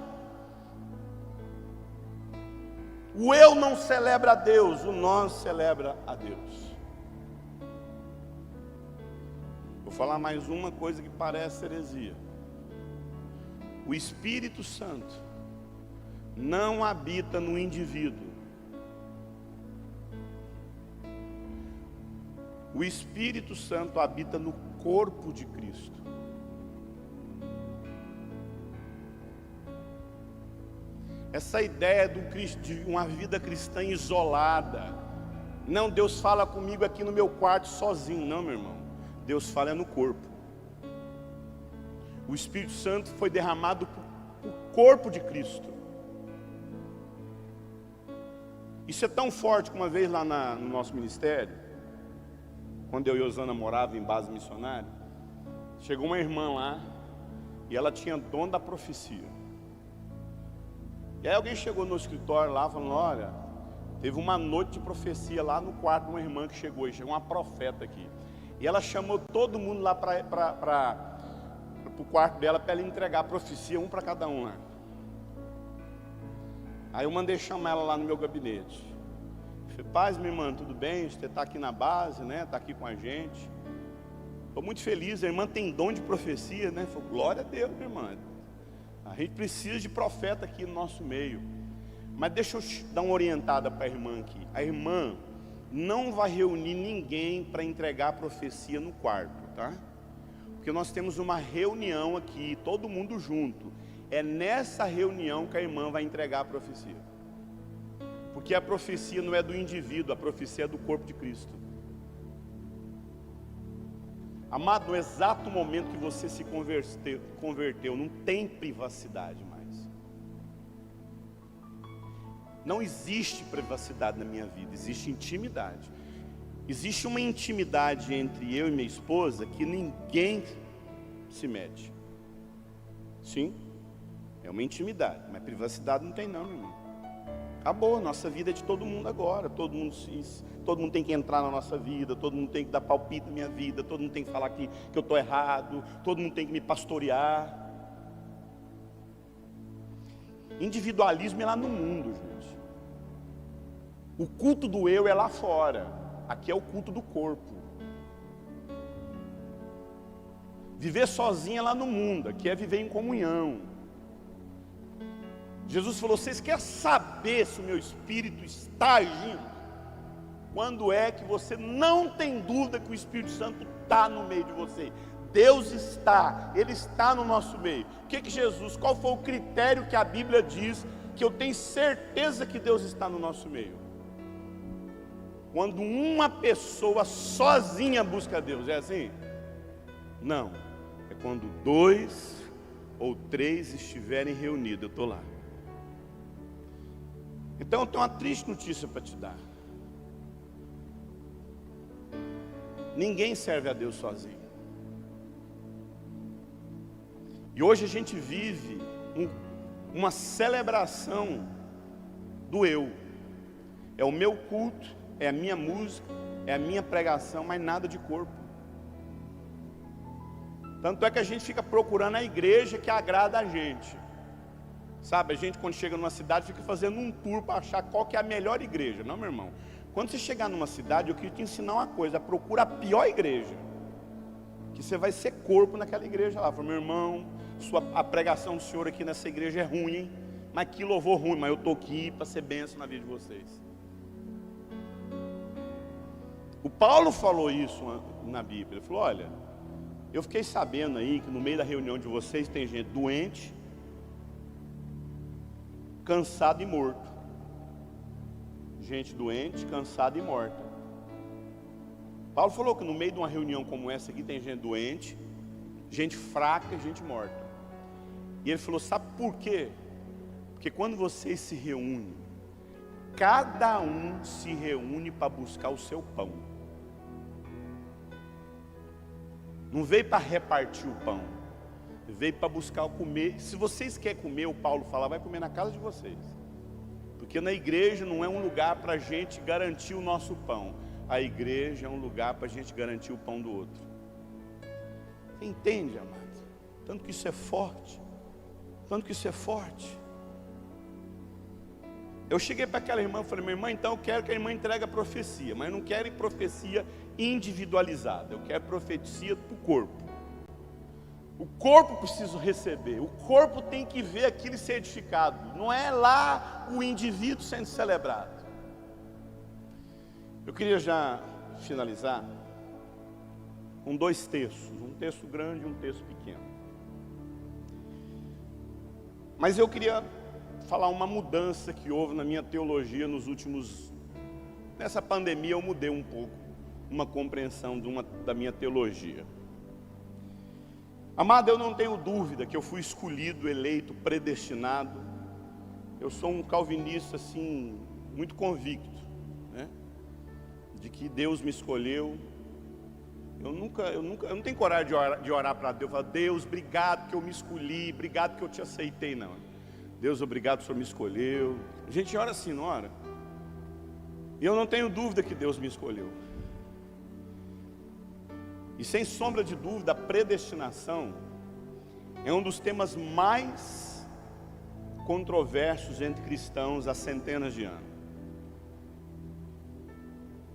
O eu não celebra a Deus, o nós celebra a Deus. Vou falar mais uma coisa que parece heresia. O Espírito Santo não habita no indivíduo. O Espírito Santo habita no corpo de Cristo. Essa ideia de uma vida cristã isolada. Não, Deus fala comigo aqui no meu quarto sozinho. Não, meu irmão. Deus fala no corpo. O Espírito Santo foi derramado para o corpo de Cristo. Isso é tão forte que uma vez lá no nosso ministério, quando eu e Osana morava em base missionária, chegou uma irmã lá e ela tinha dom da profecia. E aí alguém chegou no escritório lá falando, olha, teve uma noite de profecia lá no quarto de uma irmã que chegou, e chegou uma profeta aqui. E ela chamou todo mundo lá para o quarto dela para ela entregar a profecia, um para cada um lá. Aí eu mandei chamar ela lá no meu gabinete. Eu falei, paz, minha irmã, tudo bem? Você está aqui na base, né? Está aqui com a gente. Estou muito feliz, a irmã tem dom de profecia, né? Falei, glória a Deus, minha irmã. A gente precisa de profeta aqui no nosso meio. Mas deixa eu dar uma orientada para a irmã aqui. A irmã não vai reunir ninguém para entregar a profecia no quarto, tá? Porque nós temos uma reunião aqui, todo mundo junto. É nessa reunião que a irmã vai entregar a profecia. Porque a profecia não é do indivíduo, a profecia é do corpo de Cristo. Amado, no exato momento que você se converteu, não tem privacidade mais. Não existe privacidade na minha vida, existe intimidade. Existe uma intimidade entre eu e minha esposa que ninguém se mete. Sim, é uma intimidade, mas privacidade não tem não, meu irmão. Acabou, nossa vida é de todo mundo agora, todo mundo tem que entrar na nossa vida, todo mundo tem que dar palpite na minha vida, todo mundo tem que falar que eu estou errado, todo mundo tem que me pastorear. Individualismo é lá no mundo, gente. O culto do eu é lá fora, aqui é o culto do corpo. Viver sozinho é lá no mundo, aqui é viver em comunhão. Jesus falou, vocês querem saber se o meu Espírito está agindo? Quando é que você não tem dúvida que o Espírito Santo está no meio de você? Deus está, Ele está no nosso meio. Qual foi o critério que a Bíblia diz que eu tenho certeza que Deus está no nosso meio? Quando uma pessoa sozinha busca Deus, é assim? Não, é quando 2 ou 3 estiverem reunidos, eu estou lá. Então eu tenho uma triste notícia para te dar. Ninguém serve a Deus sozinho. E hoje a gente vive uma celebração do eu. É o meu culto, é a minha música, é a minha pregação, mas nada de corpo. Tanto é que a gente fica procurando a igreja que agrada a gente. Sabe, a gente quando chega numa cidade fica fazendo um tour para achar qual que é a melhor igreja. Não, meu irmão. Quando você chegar numa cidade, eu queria te ensinar uma coisa. Procura a pior igreja. Que você vai ser corpo naquela igreja lá. Fala, meu irmão, a pregação do senhor aqui nessa igreja é ruim, hein? Mas que louvor ruim, mas eu estou aqui para ser bênção na vida de vocês. O Paulo falou isso na Bíblia. Ele falou, olha, eu fiquei sabendo aí que no meio da reunião de vocês tem gente doente, cansado e morto. Gente doente, cansada e morta. Paulo falou que no meio de uma reunião como essa aqui tem gente doente, gente fraca e gente morta. E ele falou, sabe por quê? Porque quando vocês se reúnem, cada um se reúne para buscar o seu pão. Não veio para repartir o pão, veio para buscar o comer. Se vocês querem comer, o Paulo fala, vai comer na casa de vocês. Porque na igreja não é um lugar para a gente garantir o nosso pão. A igreja é um lugar para a gente garantir o pão do outro. Você entende, amado? Tanto que isso é forte. Tanto que isso é forte. Eu cheguei para aquela irmã e falei, minha irmã, então eu quero que a irmã entregue a profecia. Mas eu não quero profecia individualizada. Eu quero profecia para o corpo. O corpo precisa receber, o corpo tem que ver aquilo ser edificado, não é lá o indivíduo sendo celebrado. Eu queria já finalizar com 2 textos, um texto grande e um texto pequeno. Mas eu queria falar uma mudança que houve na minha teologia nessa pandemia eu mudei um pouco, uma compreensão da minha teologia. Amado, eu não tenho dúvida que eu fui escolhido, eleito, predestinado. Eu sou um calvinista, assim, muito convicto, né? De que Deus me escolheu. Eu não tenho coragem de orar para Deus, falar, Deus, obrigado que eu me escolhi, obrigado que eu te aceitei, não. Deus, obrigado que o Senhor me escolheu. A gente ora assim, não ora? E eu não tenho dúvida que Deus me escolheu. E sem sombra de dúvida, a predestinação é um dos temas mais controversos entre cristãos há centenas de anos.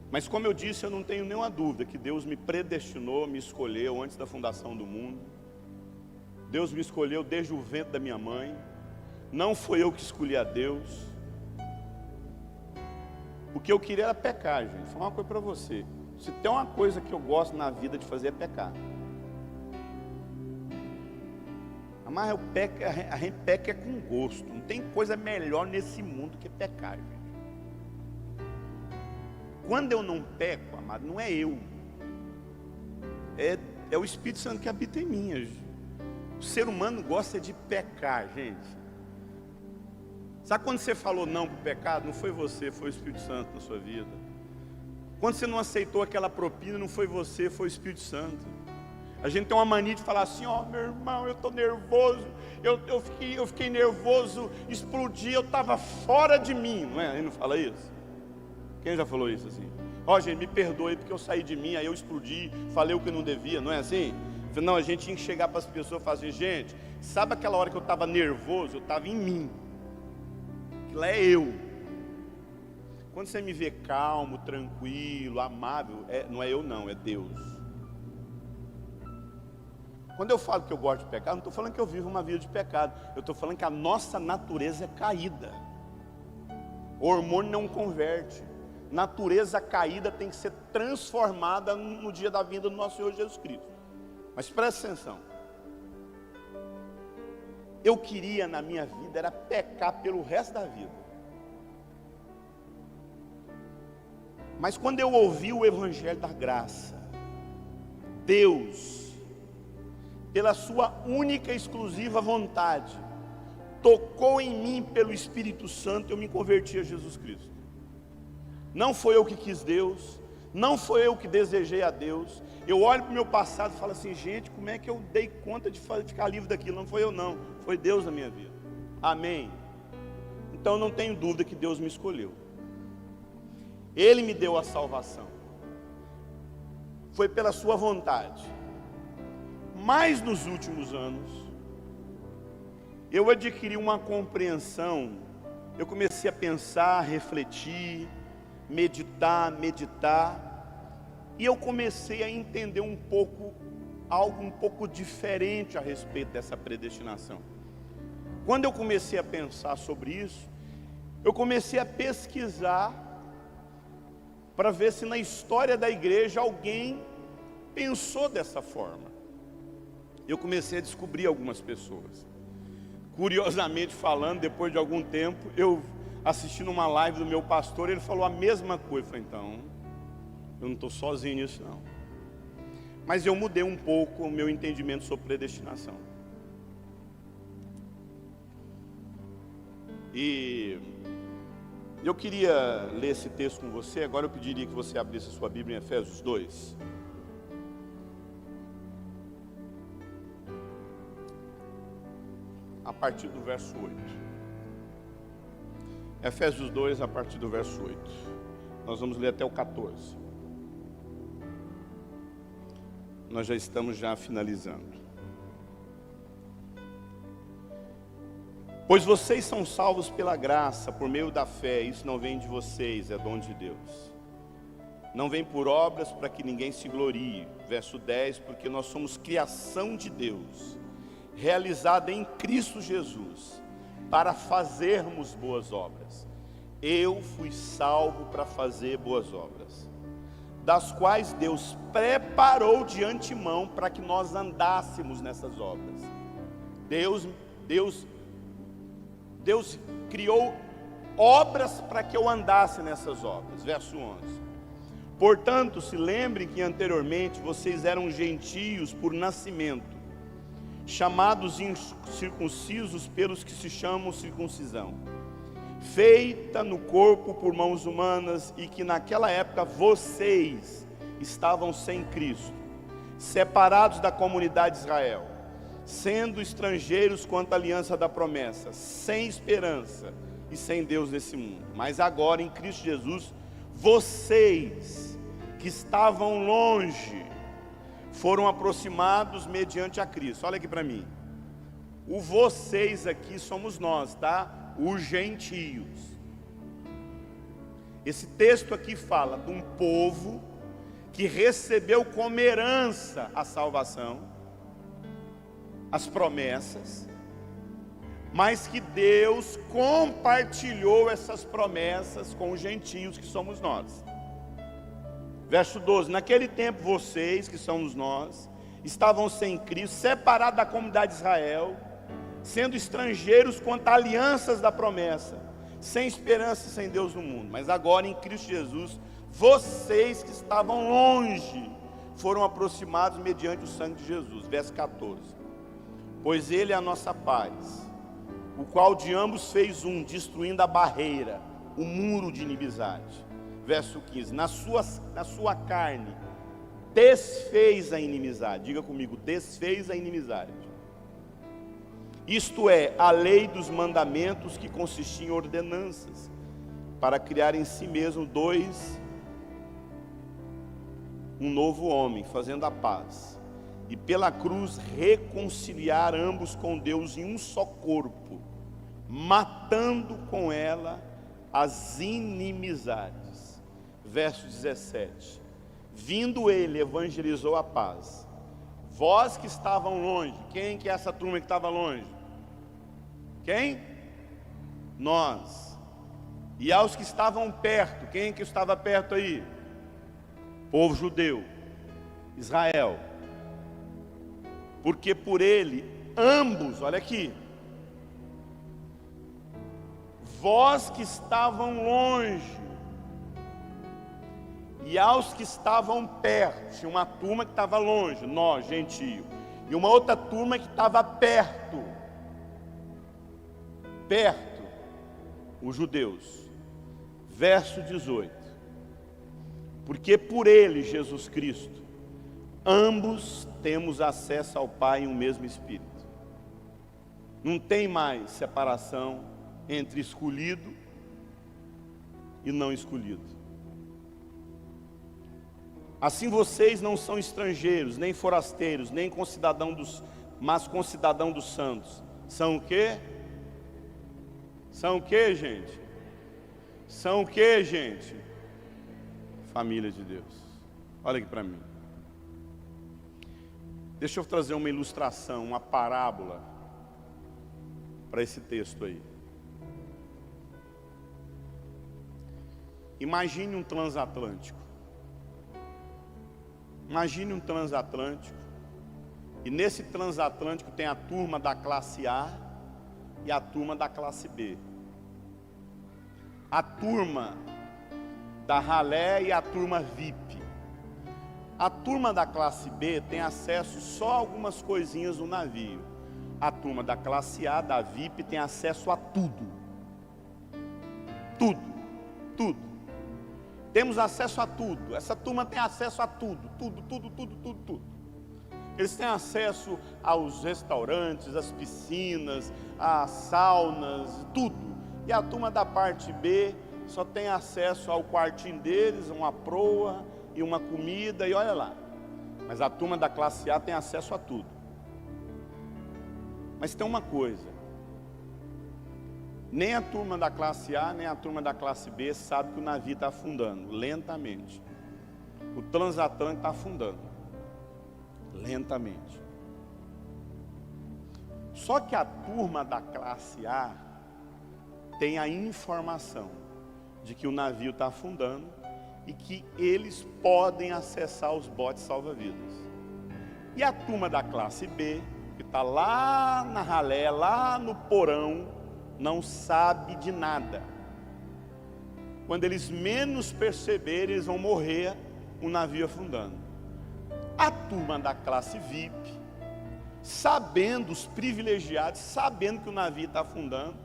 Mas como eu disse, eu não tenho nenhuma dúvida que Deus me predestinou, me escolheu antes da fundação do mundo. Deus me escolheu desde o ventre da minha mãe. Não foi eu que escolhi a Deus. O que eu queria era pecar, gente. Vou falar uma coisa para você. Se tem uma coisa que eu gosto na vida de fazer é pecar. Mas a gente peca é com gosto. Não tem coisa melhor nesse mundo que pecar, gente. Quando eu não peco, amado, não é eu. É o Espírito Santo que habita em mim, gente. O ser humano gosta de pecar, gente. Sabe quando você falou não para o pecado? Não foi você, foi o Espírito Santo na sua vida. Quando você não aceitou aquela propina, não foi você, foi o Espírito Santo. A gente tem uma mania de falar assim, ó, meu irmão, eu estou nervoso, eu fiquei nervoso, explodi, eu estava fora de mim, não é? Ele não fala isso? Quem já falou isso assim? Ó, gente, me perdoe porque eu saí de mim, aí eu explodi, falei o que eu não devia, não é assim? Não, a gente tinha que chegar para as pessoas e falar assim, gente, sabe aquela hora que eu estava nervoso? Eu estava em mim. Aquilo é eu. Quando você me vê calmo, tranquilo, amável, não é eu não, é Deus. Quando eu falo que eu gosto de pecado, não estou falando que eu vivo uma vida de pecado. Eu estou falando que a nossa natureza é caída. O hormônio não converte. Natureza caída tem que ser transformada no dia da vinda do nosso Senhor Jesus Cristo. Mas presta atenção. Eu queria na minha vida era pecar pelo resto da vida. Mas quando eu ouvi o Evangelho da Graça, Deus, pela sua única e exclusiva vontade, tocou em mim pelo Espírito Santo, eu me converti a Jesus Cristo. Não foi eu que quis Deus, não foi eu que desejei a Deus. Eu olho para o meu passado e falo assim, gente, como é que eu dei conta de ficar livre daquilo? Não foi eu não, foi Deus na minha vida. Amém. Então não tenho dúvida que Deus me escolheu. Ele me deu a salvação. Foi pela sua vontade. Mas nos últimos anos, eu adquiri uma compreensão. Eu comecei a pensar, refletir, meditar. E eu comecei a entender algo um pouco diferente a respeito dessa predestinação. Quando eu comecei a pensar sobre isso, eu comecei a pesquisar para ver se na história da igreja alguém pensou dessa forma. Eu comecei a descobrir algumas pessoas. Curiosamente falando, depois de algum tempo, eu assistindo uma live do meu pastor, ele falou a mesma coisa. Eu falei, então, eu não estou sozinho nisso não. Mas eu mudei um pouco o meu entendimento sobre predestinação. E eu queria ler esse texto com você. Agora eu pediria que você abrisse a sua Bíblia em Efésios 2. A partir do verso 8. Efésios 2, a partir do verso 8. Nós vamos ler até o 14. Nós já estamos finalizando. Pois vocês são salvos pela graça, por meio da fé. Isso não vem de vocês, é dom de Deus. Não vem por obras para que ninguém se glorie. Verso 10, porque nós somos criação de Deus, realizada em Cristo Jesus, para fazermos boas obras. Eu fui salvo para fazer boas obras, das quais Deus preparou de antemão para que nós andássemos nessas obras. Deus criou obras para que eu andasse nessas obras. Verso 11. Portanto, se lembrem que anteriormente vocês eram gentios por nascimento, chamados incircuncisos pelos que se chamam circuncisão, feita no corpo por mãos humanas, e que naquela época vocês estavam sem Cristo, separados da comunidade de Israel, sendo estrangeiros quanto à aliança da promessa, sem esperança e sem Deus nesse mundo. Mas agora em Cristo Jesus, vocês que estavam longe foram aproximados mediante a Cristo. Olha aqui para mim. O vocês aqui somos nós, tá? Os gentios. Esse texto aqui fala de um povo que recebeu como herança a salvação, as promessas, mas que Deus compartilhou essas promessas com os gentios, que somos nós. Verso 12: naquele tempo vocês, que somos nós, estavam sem Cristo, separados da comunidade de Israel, sendo estrangeiros quanto a alianças da promessa, sem esperança e sem Deus no mundo. Mas agora em Cristo Jesus, vocês que estavam longe, foram aproximados mediante o sangue de Jesus. Verso 14: pois Ele é a nossa paz, o qual de ambos fez um, destruindo a barreira, o muro de inimizade. Verso 15: na sua carne desfez a inimizade. Diga comigo: desfez a inimizade. Isto é, a lei dos mandamentos, que consistia em ordenanças, para criar em si mesmo um novo homem, fazendo a paz, e pela cruz reconciliar ambos com Deus em um só corpo, matando com ela as inimizades. Verso 17: vindo ele, evangelizou a paz. Vós que estavam longe. Quem que é essa turma que estava longe? Quem? Nós. E aos que estavam perto. Quem que estava perto aí? Povo judeu, Israel. Porque por ele ambos, olha aqui, vós que estavam longe e aos que estavam perto. Tinha uma turma que estava longe, nós, gentio, e uma outra turma que estava perto, os judeus. Verso 18: porque por ele, Jesus Cristo, ambos temos acesso ao Pai em um mesmo Espírito. Não tem mais separação entre escolhido e não escolhido. Assim vocês não são estrangeiros, nem forasteiros, nem mas concidadão dos santos. São o quê? São o quê, gente? São o quê, gente? Família de Deus. Olha aqui para mim. Deixa eu trazer uma ilustração, uma parábola para esse texto aí. Imagine um transatlântico. Imagine um transatlântico. E nesse transatlântico tem a turma da classe A e a turma da classe B. A turma da ralé e a turma VIP. A turma da classe B tem acesso só a algumas coisinhas no navio. A turma da classe A, da VIP, tem acesso a tudo. Tudo. Temos acesso a tudo. Essa turma tem acesso a tudo. Tudo. Eles têm acesso aos restaurantes, às piscinas, às saunas, tudo. E a turma da parte B só tem acesso ao quartinho deles, uma proa e uma comida, e olha lá. Mas a turma da classe A tem acesso a tudo. Mas tem uma coisa: nem a turma da classe A, nem a turma da classe B sabe que o navio está afundando, lentamente. O transatlântico está afundando, lentamente. Só que a turma da classe A tem a informação de que o navio está afundando e que eles podem acessar os botes salva-vidas. E a turma da classe B, que está lá na ralé, lá no porão, não sabe de nada. Quando eles menos perceberem, eles vão morrer, o navio afundando. A turma da classe VIP, sabendo, os privilegiados, sabendo que o navio está afundando,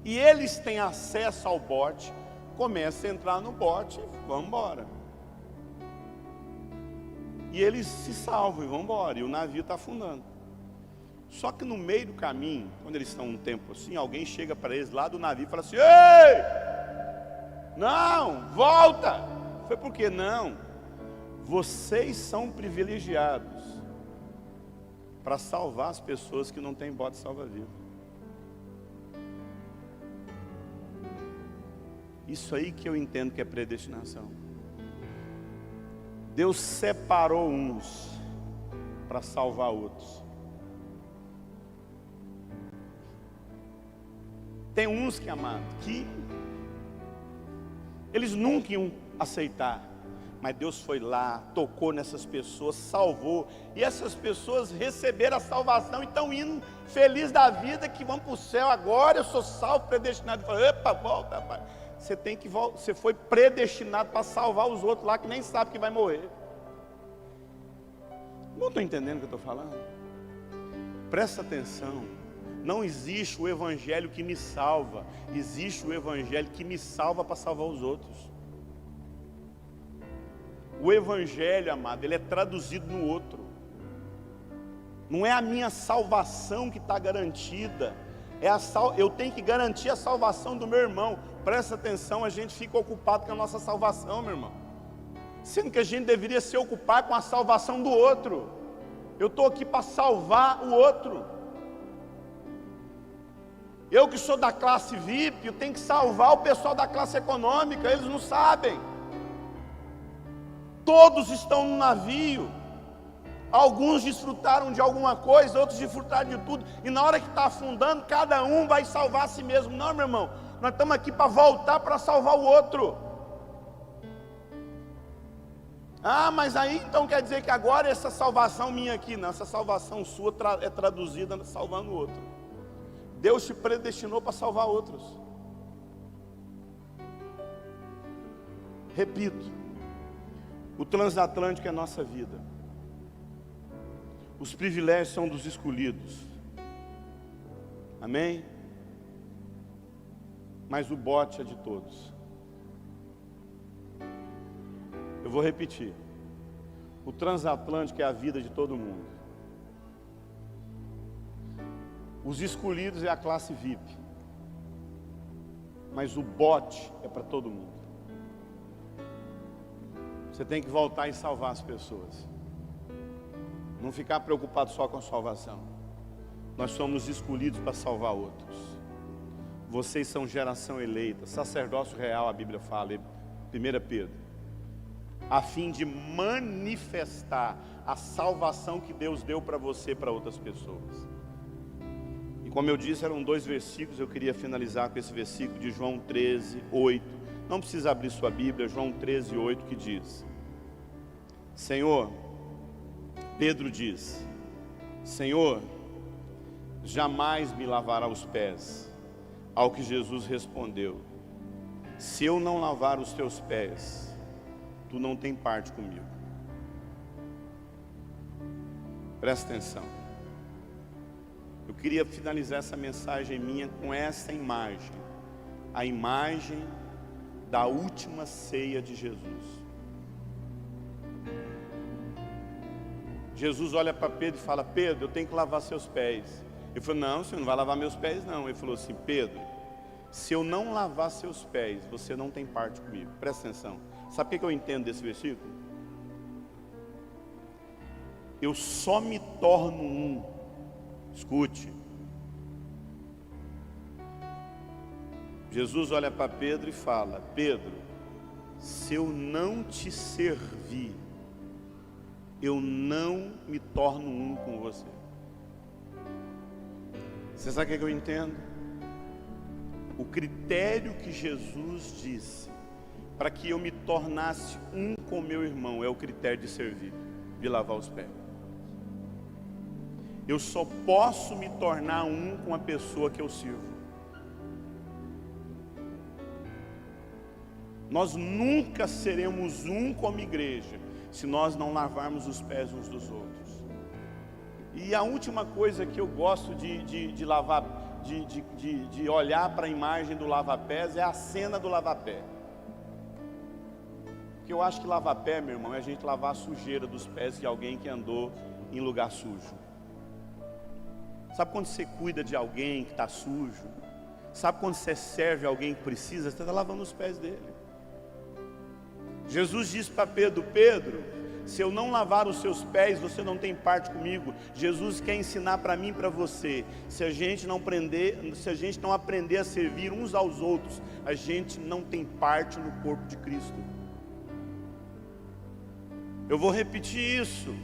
e eles têm acesso ao bote, começa a entrar no bote e vão embora. E eles se salvam e vão embora, e o navio está afundando. Só que no meio do caminho, quando eles estão um tempo assim, alguém chega para eles lá do navio e fala assim: ei, não, volta. Foi por quê? Não, vocês são privilegiados para salvar as pessoas que não têm bote salva-vida. Isso aí que eu entendo que é predestinação. Deus separou uns para salvar outros. Tem uns que, amado, que eles nunca iam aceitar, mas Deus foi lá, tocou nessas pessoas, salvou, e essas pessoas receberam a salvação e estão indo felizes da vida, que vão para o céu agora. Eu sou salvo, predestinado. Fala, epa, volta, rapaz. Você foi predestinado para salvar os outros lá que nem sabe que vai morrer. Não estou entendendo o que eu estou falando? Presta atenção. Não existe o evangelho que me salva, existe o evangelho que me salva para salvar os outros. O evangelho, amado, ele é traduzido no outro. Não é a minha salvação que está garantida, eu tenho que garantir a salvação do meu irmão. Presta atenção, a gente fica ocupado com a nossa salvação, meu irmão, sendo que a gente deveria se ocupar com a salvação do outro. Eu estou aqui para salvar o outro. Eu que sou da classe VIP, eu tenho que salvar o pessoal da classe econômica. Eles não sabem. Todos estão no navio. Alguns desfrutaram de alguma coisa, outros desfrutaram de tudo. E na hora que está afundando, cada um vai salvar a si mesmo. Não, meu irmão, nós estamos aqui para voltar para salvar o outro. Ah, mas aí então quer dizer que agora essa salvação minha aqui, não, essa salvação sua é traduzida salvando o outro. Deus te predestinou para salvar outros. Repito, o transatlântico é a nossa vida. Os privilégios são dos escolhidos. Amém? Mas o bote é de todos. Eu vou repetir. O transatlântico é a vida de todo mundo. Os escolhidos é a classe VIP. Mas o bote é para todo mundo. Você tem que voltar e salvar as pessoas. Não ficar preocupado só com a salvação. Nós somos escolhidos para salvar outros. Vocês são geração eleita, sacerdócio real, a Bíblia fala, 1 Pedro, a fim de manifestar a salvação que Deus deu para você, para outras pessoas. E como eu disse, eram 2 versículos, eu queria finalizar com esse versículo de João 13, 8. Não precisa abrir sua Bíblia, João 13, 8, que diz: Senhor, Pedro diz, Senhor, jamais me lavará os pés. Ao que Jesus respondeu: se eu não lavar os teus pés, tu não tem parte comigo. Presta atenção. Eu queria finalizar essa mensagem minha com essa imagem. A imagem da última ceia de Jesus. Jesus olha para Pedro e fala: Pedro, eu tenho que lavar seus pés. Ele falou: não, você não vai lavar meus pés não. Ele falou assim: Pedro, se eu não lavar seus pés, você não tem parte comigo. Presta atenção. Sabe o que eu entendo desse versículo? Eu só me torno um. Escute. Jesus olha para Pedro e fala: Pedro, se eu não te servir, eu não me torno um com você. Você sabe o que eu entendo? O critério que Jesus disse para que eu me tornasse um com meu irmão é o critério de servir, de lavar os pés. Eu só posso me tornar um com a pessoa que eu sirvo. Nós nunca seremos um como igreja se nós não lavarmos os pés uns dos outros. E a última coisa que eu gosto de lavar, de olhar para a imagem do lava-pés é a cena do lava-pé. Porque eu acho que lava-pé, meu irmão, é a gente lavar a sujeira dos pés de alguém que andou em lugar sujo. Sabe quando você cuida de alguém que está sujo? Sabe quando você serve alguém que precisa? Você está lavando os pés dele. Jesus disse para Pedro: Pedro, se eu não lavar os seus pés, você não tem parte comigo. Jesus quer ensinar para mim e para você, se a gente não aprender a servir uns aos outros, a gente não tem parte no corpo de Cristo. Eu vou repetir isso.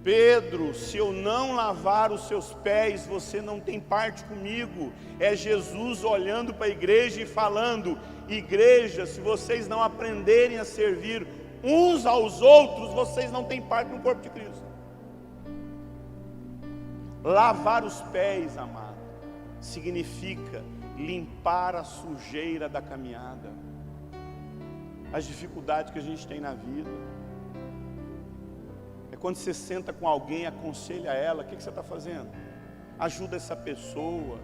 Pedro, se eu não lavar os seus pés, você não tem parte comigo. É Jesus olhando para a igreja e falando: igreja, se vocês não aprenderem a servir uns aos outros, vocês não têm parte no corpo de Cristo. Lavar os pés, amado, significa limpar a sujeira da caminhada, as dificuldades que a gente tem na vida. Quando você senta com alguém, aconselha ela, o que você está fazendo? Ajuda essa pessoa,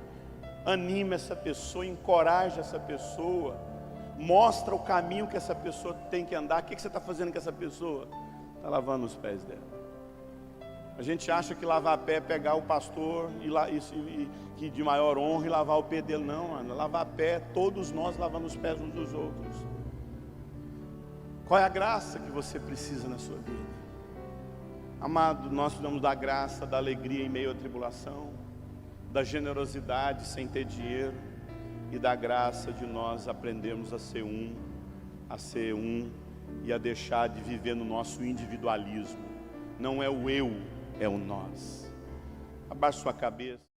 anima essa pessoa, encoraja essa pessoa, mostra o caminho que essa pessoa tem que andar. O que você está fazendo com essa pessoa? Está lavando os pés dela. A gente acha que lavar pé é pegar o pastor que de maior honra e lavar o pé dele. Não, mano, lavar pé, todos nós lavamos os pés uns dos outros. Qual é a graça que você precisa na sua vida? Amado, nós precisamos da graça, da alegria em meio à tribulação, da generosidade sem ter dinheiro, e da graça de nós aprendermos a ser um e a deixar de viver no nosso individualismo. Não é o eu, é o nós. Abaixe sua cabeça.